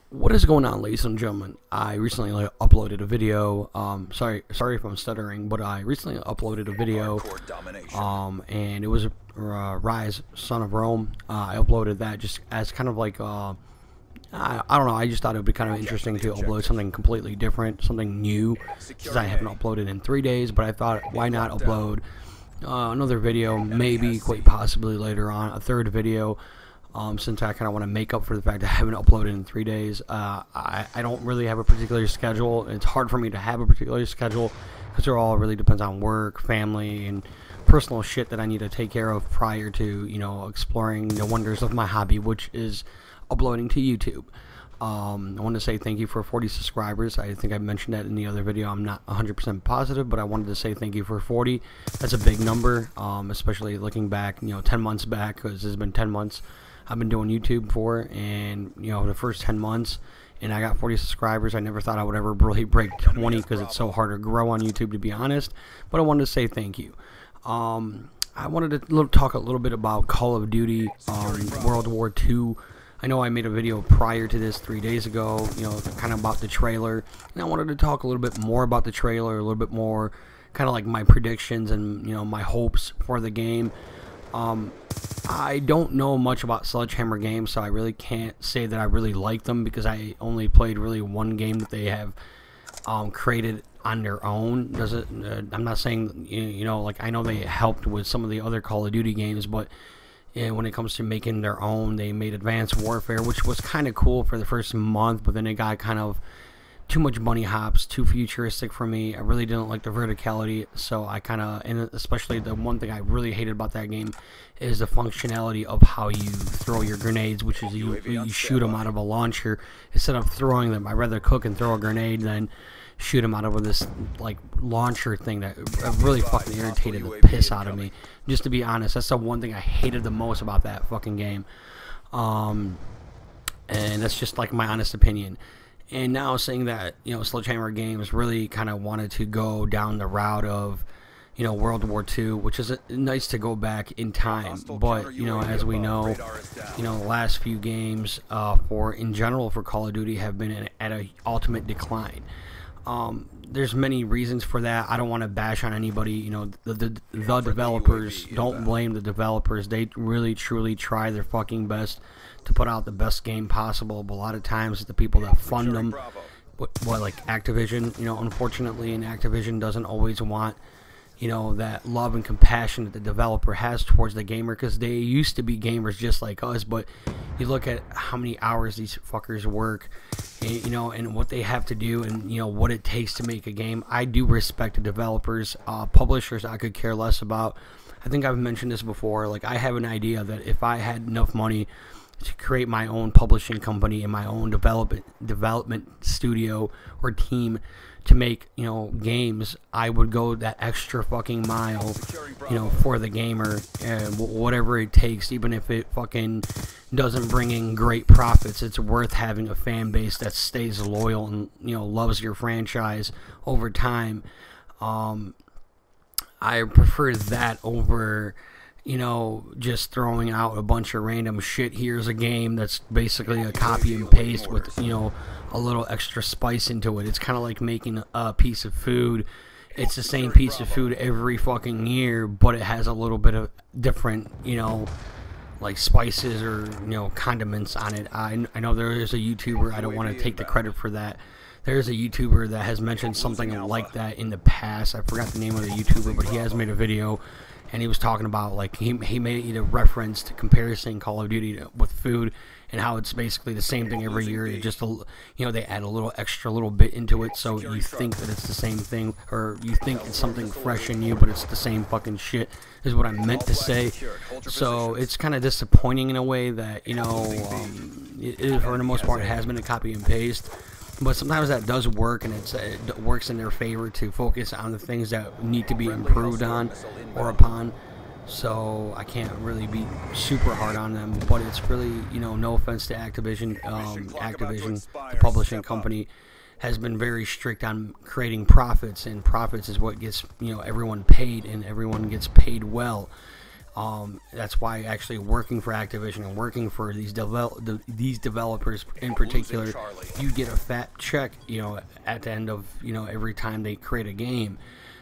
What is going on, ladies and gentlemen? I recently uploaded a video. Sorry if I'm stuttering, but I recently uploaded a video. And it was Rise, Son of Rome. I uploaded that just as kind of like I don't know. I just thought it would be kind of interesting to upload something completely different, something new, since I haven't uploaded in 3 days. But I thought, why not upload another video, maybe quite possibly later on, a third video. Since I kind of want to make up for the fact that I haven't uploaded in 3 days. I don't really have a particular schedule. It's hard for me to have a particular schedule because it all really depends on work, family, and personal shit that I need to take care of prior to, exploring the wonders of my hobby, which is uploading to YouTube. I want to say thank you for 40 subscribers. I think I mentioned that in the other video. I'm not 100% positive, but I wanted to say thank you for 40. That's a big number, especially looking back, 10 months back, because it's been 10 months I've been doing YouTube for, and the first 10 months, and I got 40 subscribers. I never thought I would ever really break 20 because it's so hard to grow on YouTube, to be honest. But I wanted to say thank you. I wanted to talk a little bit about Call of Duty World War II. I know I made a video prior to this 3 days ago, kind of about the trailer, and I wanted to talk a little bit more about the trailer, a little bit more kind of like my predictions and my hopes for the game. I don't know much about Sledgehammer games, so I really can't say that I really like them because I only played really one game that they have created on their own. I'm not saying like I know they helped with some of the other Call of Duty games, but when it comes to making their own, they made Advanced Warfare, which was kind of cool for the first month, but then it got kind of too much bunny hops, too futuristic for me. I really didn't like the verticality, so I kind of, and especially the one thing I really hated about that game is the functionality of how you throw your grenades, which is you shoot them out of a launcher instead of throwing them. I'd rather cook and throw a grenade than shoot them out of this like launcher thing that really fucking irritated the piss out of me. Just to be honest, that's the one thing I hated the most about that fucking game. And that's just like my honest opinion. And now saying that, Sledgehammer Games really kind of wanted to go down the route of, World War II, which is nice to go back in time. But, as we know, the last few games in general for Call of Duty have been at an ultimate decline. There's many reasons for that. I don't want to bash on anybody. The developers, don't blame the developers. They really, truly try their fucking best to put out the best game possible, but a lot of times it's the people that fund them, like Activision, unfortunately, and Activision doesn't always want, that love and compassion that the developer has towards the gamer, because they used to be gamers just like us, but you look at how many hours these fuckers work, and, and what they have to do, and, what it takes to make a game. I do respect the developers. Publishers I could care less about. I think I've mentioned this before. Like, I have an idea that if I had enough money to create my own publishing company and my own development studio or team to make games, I would go that extra fucking mile for the gamer, and whatever it takes, even if it fucking doesn't bring in great profits. It's worth having a fan base that stays loyal and loves your franchise over time. I prefer that over just throwing out a bunch of random shit. Here's a game that's basically a copy and paste with, a little extra spice into it. It's kind of like making a piece of food. It's the same piece of food every fucking year, but it has a little bit of different, like spices or, condiments on it. I know there is a YouTuber, I don't want to take the credit for that. There's a YouTuber that has mentioned something like that in the past. I forgot the name of the YouTuber, but he has made a video, and he was talking about, like, he made a reference to comparison Call of Duty with food, and how it's basically the same thing every year. It just, they add a little extra little bit into it, so you think that it's the same thing, or you think it's something fresh in you, but it's the same fucking shit, is what I meant to say. So it's kind of disappointing in a way that, for the most part, it has been a copy and paste. But sometimes that does work, and it works in their favor to focus on the things that need to be improved on or upon. So I can't really be super hard on them, but it's really, no offense to Activision. Activision, the publishing company, has been very strict on creating profits, and profits is what gets, everyone paid, and everyone gets paid well. That's why actually working for Activision and working for these developers in particular, you get a fat check, you know, at the end of, you know, every time they create a game.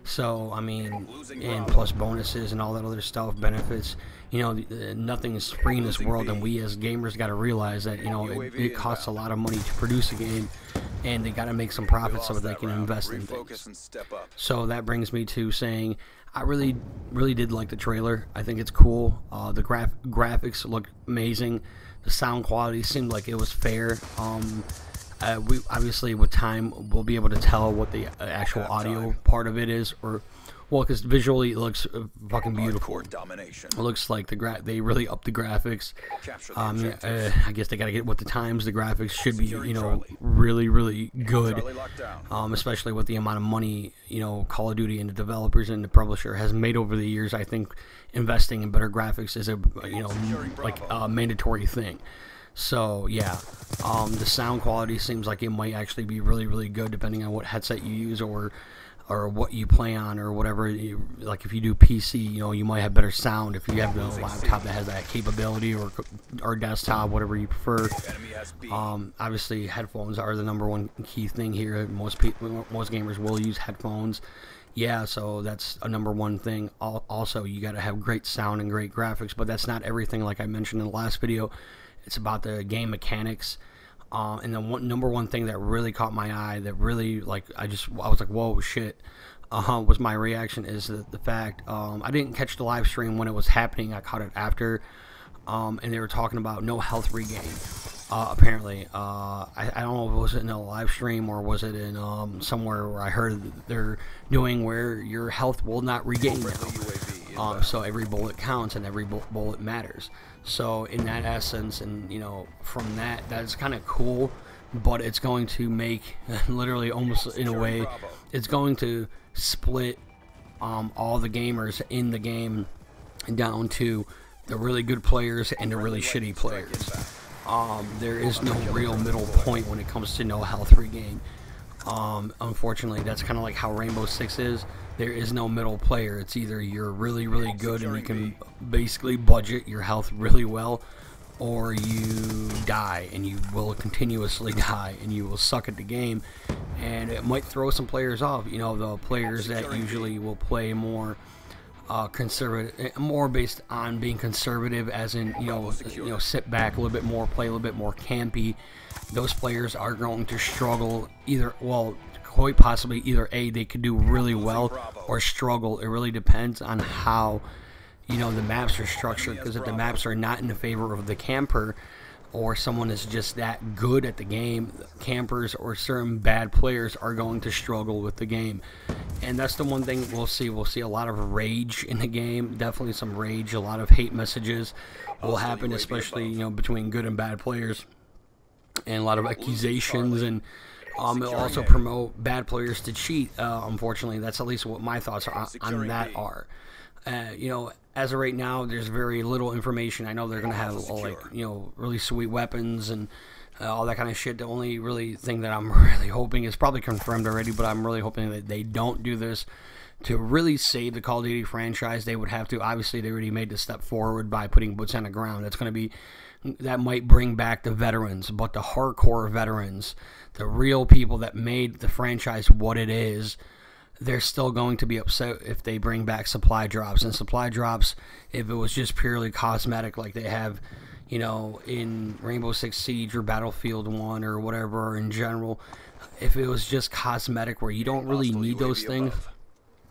So I mean, and plus bonuses and all that other stuff, benefits. You know, nothing is free in this world, and we as gamers got to realize that, you know, it costs a lot of money to produce a game, and they got to make some profits so that they can invest in things. So that brings me to saying, I really did like the trailer. I think it's cool. The graphics look amazing. The sound quality seemed like it was fair. We obviously, with time, we'll be able to tell what the actual audio part of it is, or well, because visually it looks fucking beautiful. It looks like they really upped the graphics. I guess they gotta get with the times. The graphics should be, you know, really good, especially with the amount of money, you know, Call of Duty and the developers and the publisher has made over the years. I think investing in better graphics is a, you know, like a mandatory thing. So yeah, the sound quality seems like it might actually be really good depending on what headset you use or what you play on or whatever. Like if you do PC, you know, you might have better sound if you have the laptop that has that capability, or desktop, whatever you prefer. Obviously headphones are the #1 key thing here. Most gamers will use headphones. Yeah, so that's a #1 thing. Also, you got to have great sound and great graphics, but that's not everything. Like I mentioned in the last video, it's about the game mechanics. And the #1 thing that really caught my eye, that really, like, I was like, whoa, shit, was my reaction, is the fact, I didn't catch the live stream when it was happening. I caught it after, and they were talking about no health regain, apparently. I don't know if it was in a live stream or was it in somewhere where I heard they're doing where your health will not regain now. So every bullet counts and every bullet matters. So in that essence, and you know, from that's kind of cool, but it's going to make literally almost in a way, it's going to split all the gamers in the game down to the really good players and the really shitty players. There is no real middle point when it comes to no health regain. Unfortunately, that's kind of like how Rainbow Six is. There is no middle player. It's either you're really good and you can basically budget your health really well, or you die and you will continuously die and you will suck at the game, and it might throw some players off. You know, the players that usually will play more conservative, more based on being conservative, as in, you know, sit back a little bit more, play a little bit more campy. Those players are going to struggle either, well, quite possibly either A, they could do really well, or struggle. It really depends on how, you know, the maps are structured, because if the maps are not in the favor of the camper, or someone is just that good at the game, campers or certain bad players are going to struggle with the game. And that's the one thing we'll see. We'll see a lot of rage in the game, definitely some rage, a lot of hate messages will happen, especially, you know, between good and bad players, and a lot of accusations, and it'll also promote bad players to cheat. Unfortunately, that's at least what my thoughts are on that are. You know, as of right now, there's very little information. I know they're going to have, like, you know, really sweet weapons and all that kind of shit. The only really thing that I'm really hoping is probably confirmed already, but I'm really hoping that they don't do this to really save the Call of Duty franchise. They would have to. Obviously, they already made the step forward by putting boots on the ground. That's going to be, that might bring back the veterans, but the hardcore veterans, the real people that made the franchise what it is, they're still going to be upset if they bring back supply drops. And supply drops, if it was just purely cosmetic like they have, you know, in Rainbow Six Siege or Battlefield 1 or whatever, or in general, if it was just cosmetic where you don't really need those things,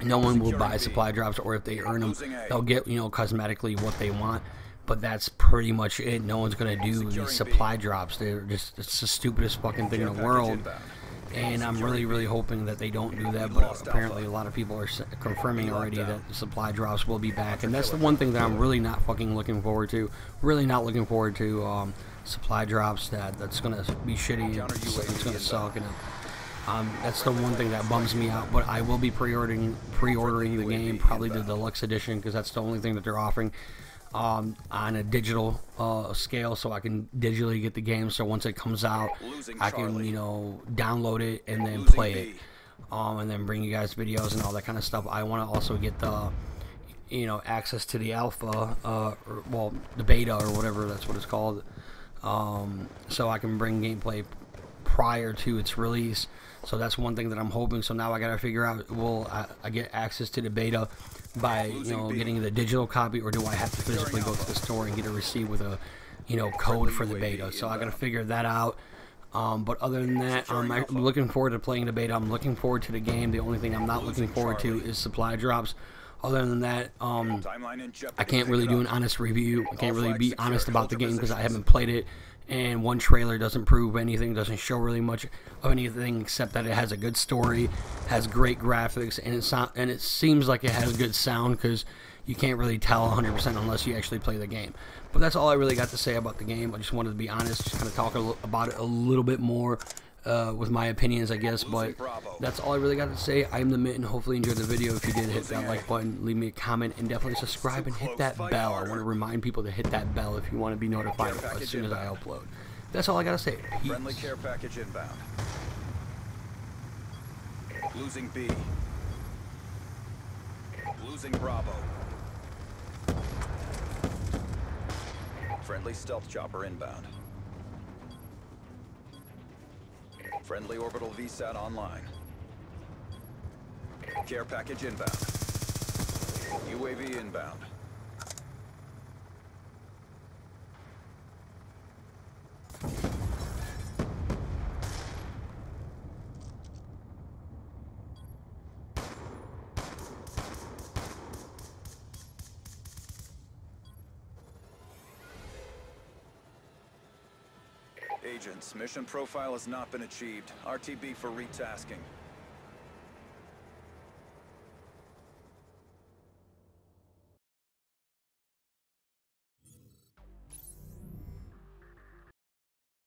no one will buy supply drops, or if they earn them, they'll get, you know, cosmetically what they want. But that's pretty much it. No one's going to do these supply drops. They're just, it's the stupidest fucking thing in the world. And I'm really hoping that they don't do that, but apparently a lot of people are confirming already that the supply drops will be back. And that's the one thing that I'm really not fucking looking forward to. Really not looking forward to supply drops. That's going to be shitty. It's going to suck. And that's the one thing that bums me out. But I will be pre-ordering the game, probably the deluxe edition, because that's the only thing that they're offering on a digital scale, so I can digitally get the game, so once it comes out I can, you know, download it and then play it, and then bring you guys videos and all that kind of stuff. I want to also get the, you know, access to the alpha, or, well, the beta or whatever that's what it's called, so I can bring gameplay prior to its release. So that's one thing that I'm hoping. So now I gotta figure out, will I get access to the beta by, you know, getting the digital copy, or do I have to physically go to the store and get a receipt with a, you know, code for the beta? So I gotta figure that out. But other than that, I'm looking forward to playing the beta. I'm looking forward to the game. The only thing I'm not looking forward to is supply drops. Other than that, I can't really do an honest review. I can't really be honest about the game because I haven't played it, and one trailer doesn't prove anything, doesn't show really much of anything except that it has a good story, has great graphics, and it seems like it has good sound, because you can't really tell 100% unless you actually play the game. But that's all I really got to say about the game. I just wanted to be honest, just kind of talk about it a little bit more with my opinions, I guess. But that's all I really got to say. I am the Mitten. Hopefully you enjoyed the video. If you did, hit that like button, leave me a comment, and definitely subscribe and hit that bell. I want to remind people to hit that bell if you want to be notified as soon as I upload. That's all I got to say. Peace. Friendly care package inbound. Losing B. Losing Bravo. Friendly stealth chopper inbound. Friendly orbital VSAT online. Care package inbound. UAV inbound. Agents, mission profile has not been achieved. RTB for retasking.